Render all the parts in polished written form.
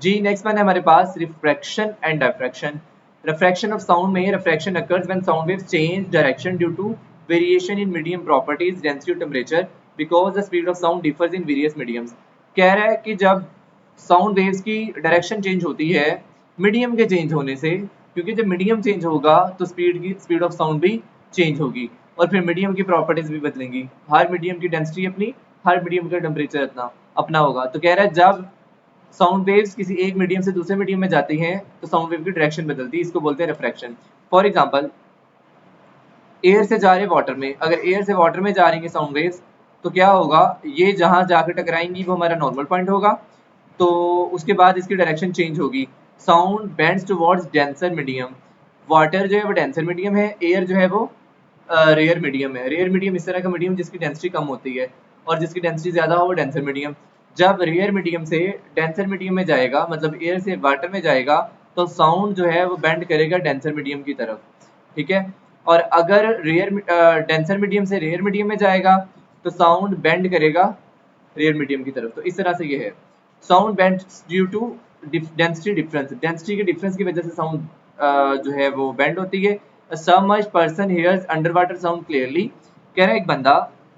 जी next one है हमारे पास refraction and diffraction. Refraction of sound में refraction occurs when sound waves change direction due to variation in medium properties density और temperature because the speed of sound differs in various mediums. कह रहा है कि जब साउंड वेव्स की direction change होती है मीडियम के चेंज होने से, क्योंकि जब मीडियम चेंज होगा तो स्पीड ऑफ साउंड भी चेंज होगी और फिर मीडियम की प्रॉपर्टीज भी बदलेंगी। हर मीडियम की डेंसिटी अपनी, हर मीडियम का टेम्परेचर अपना अपना होगा। तो कह रहा है जब साउंड वेव्स किसी एक मीडियम से दूसरे मीडियम में जाती हैं तो साउंड वेव की डायरेक्शन बदलती है, इसको बोलते हैं रिफ्रैक्शन। फॉर एग्जांपल एयर से जा रहे वाटर में, अगर एयर से वाटर में जा रही है साउंड वेव्स तो क्या होगा, ये जहां जाकर टकराएंगी वो हमारा नॉर्मल पॉइंट होगा, तो उसके बाद इसकी डायरेक्शन चेंज होगी। Sound bends towards denser medium. Water जो है वो डेंसर मीडियम है, एयर जो है वो रेयर मीडियम है। रेयर मीडियम इस तरह का मीडियम जिसकी डेंसिटी कम होती है और जिसकी डेंसिटी ज्यादा हो वो डेंसर मीडियम। जब रेयर मीडियम से डेंसर मीडियम में जाएगा, मतलब एयर से वाटर में जाएगा, तो साउंड जो है वो बेंड करेगा डेंसर मीडियम की तरफ, ठीक है। और अगर डेंसर मीडियम से रेयर मीडियम में जाएगा तो साउंड बेंड करेगा रेयर मीडियम की तरफ। तो इस तरह से ये है sound bend due to density difference. Density के डिफरेंस की वजह से साउंड जो है वो बेंड होती है। Some person hears under water sound clearly. कह रहा है एक बंदा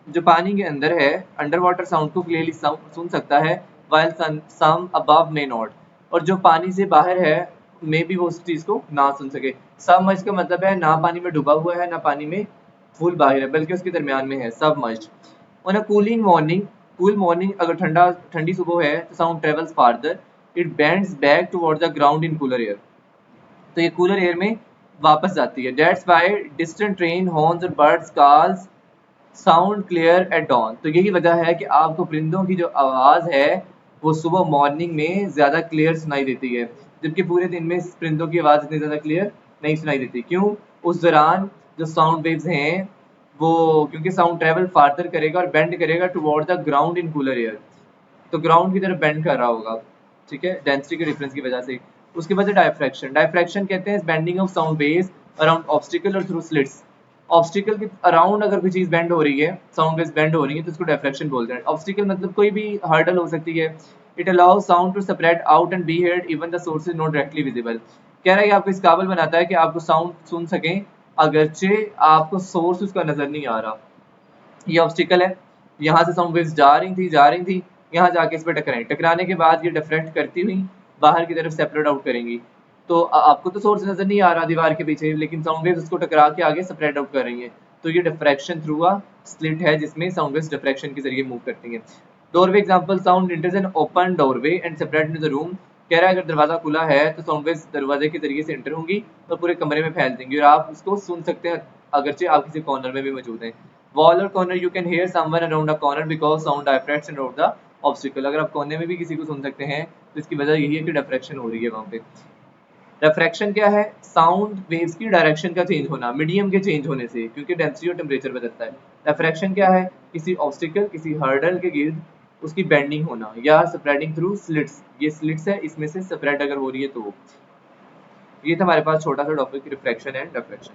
जो पानी के अंदर है अंडर वाटर साउंड को क्लियरली सुन सकता है, while some above may not. और जो पानी से बाहर है मे भी वो उस चीज को ना सुन सके। सबमर्ज का मतलब है ना पानी में डूबा हुआ है ना पानी में फुल बाहर है, बल्कि उसके दरमियान में है, submerged. On a cooling morning, cool morning, अगर ठंडी सुबह है तो sound travels farther, it bends back towards the ground in cooler air. तो ये कूलर एयर में वापस जाती है। That's why distant train horns और birds calls sound clear at dawn. तो यही वजह है कि आपको परिंदों की जो आवाज है वो सुबह मॉर्निंग में ज्यादा क्लियर सुनाई देती है, जबकि पूरे दिन में परिंदों की आवाज इतनी ज्यादा क्लियर नहीं सुनाई देती। क्यों? उस दौरान जो साउंड वेव्स हैं वो, क्योंकि साउंड ट्रेवल फार्दर करेगा और बेंड करेगा toward the ground in cooler air, तो ग्राउंड की तरफ बेंड कर रहा होगा, ठीक है, डेंसिटी के डिफरेंस की वजह से। उसके बाद डायफ्रैक्शन। डायफ्रैक्शन कहते हैं bending of sound waves around obstacle और थ्रू स्लिट्स। ऑब्स्टिकल के अराउंड अगर कोई चीज बेंड हो रही है, साउंड वेव्स बेंड हो रही है, तो उसको डायफ्रैक्शन बोलते हैं। ऑब्स्टिकल मतलब कोई भी हर्डल हो सकती है। It allows sound to spread out and be heard even the source is not directly visible. कह रहा है कि आपको इस काबिल बनाता है कि आपको साउंड सुन सकें अगरचे आपको सोर्स उसका नजर नहीं आ रहा। ये ऑब्स्टिकल है, यहाँ से साउंड वेव्स जा रही थी, यहाँ जाके इस पर टकराई, टकराने के बाद ये डिफ्रेक्ट करती हुई बाहर की तरफ सेपरेट आउट करेंगी। तो आपको तो सोर्स नजर नहीं आ रहा दीवार के पीछे, लेकिन साउंड वेव्स उसको टकरा के आगे सेपरेट आउट कर रही है। तो ये डिफ्रैक्शन थ्रू अ स्लिट है जिसमें साउंड वेव्स डिफ्रैक्शन के जरिए मूव करती हैं। Doorway example, sound enters an open doorway and separate into the room. कह रहा है अगर दरवाजा खुला है तो साउंड वेव्स दरवाजे के जरिए से एंटर होंगी और पूरे कमरे में फैल देंगी और आप उसको सुन सकते हैं अगरचे आप किसी कॉर्नर में भी मौजूद हैं। वॉल और corner, you can hear someone around a corner because sound diffracts around the obstacle. अगर आप कोने में भी किसी को सुन सकते हैं तो इसकी वजह यही है कि डिफ्रैक्शन हो रही है वहां पे। रिफ्रैक्शन क्या है? साउंड वेव्स की डायरेक्शन का चेंज होना मीडियम के चेंज होने से, क्योंकि डेंसिटी और टेम्परेचर बदलता है। रिफ्रैक्शन क्या है? किसी ऑब्स्टिकल, किसी हर्डल के गिर्द उसकी बेंडिंग होना या स्प्रेडिंग थ्रू स्लिट्स। ये स्लिट्स है, इसमें से स्प्रेड अगर हो रही है तो। ये था हमारे पास छोटा सा टॉपिक रिफ्रैक्शन एंड डिफ्रैक्शन।